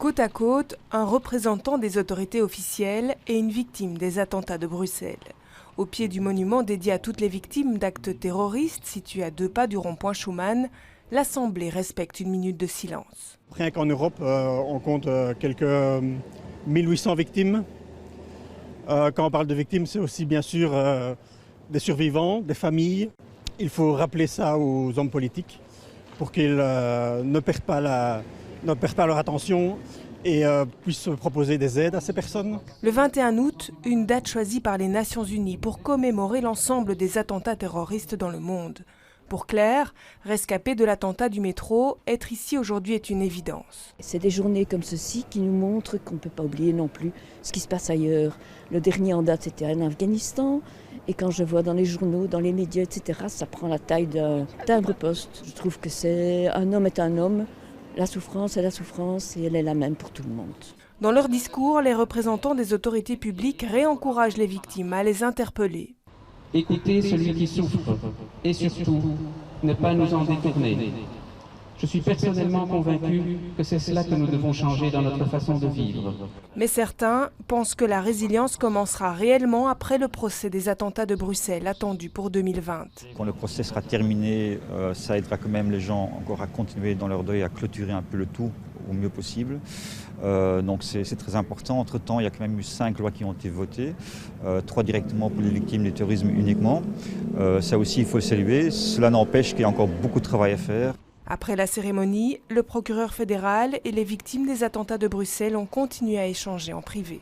Côte à côte, un représentant des autorités officielles et une victime des attentats de Bruxelles. Au pied du monument dédié à toutes les victimes d'actes terroristes, situé à 2 pas du rond-point Schuman, l'Assemblée respecte une minute de silence. Rien qu'en Europe, on compte quelques 1800 victimes. Quand on parle de victimes, c'est aussi bien sûr des survivants, des familles. Il faut rappeler ça aux hommes politiques pour qu'ils ne perdent pas leur attention et puissent proposer des aides à ces personnes. Le 21 août, une date choisie par les Nations Unies pour commémorer l'ensemble des attentats terroristes dans le monde. Pour Claire, rescapée de l'attentat du métro, être ici aujourd'hui est une évidence. C'est des journées comme ceci qui nous montrent qu'on ne peut pas oublier non plus ce qui se passe ailleurs. Le dernier en date, c'était en Afghanistan. Et quand je vois dans les journaux, dans les médias, etc., ça prend la taille d'un timbre-poste. Je trouve que c'est un homme est un homme. La souffrance est la souffrance et elle est la même pour tout le monde. Dans leur discours, les représentants des autorités publiques réencouragent les victimes à les interpeller. Écoutez celui qui souffre et surtout ne pas nous en détourner. Je suis personnellement convaincu que c'est cela que nous devons changer dans notre façon de vivre. Mais certains pensent que la résilience commencera réellement après le procès des attentats de Bruxelles attendu pour 2020. Quand le procès sera terminé, ça aidera quand même les gens encore à continuer dans leur deuil, à clôturer un peu le tout au mieux possible. Donc c'est très important. Entre-temps, il y a quand même eu 5 lois qui ont été votées, 3 directement pour les victimes du terrorisme uniquement. Ça aussi, il faut le saluer. Cela n'empêche qu'il y a encore beaucoup de travail à faire. Après la cérémonie, le procureur fédéral et les victimes des attentats de Bruxelles ont continué à échanger en privé.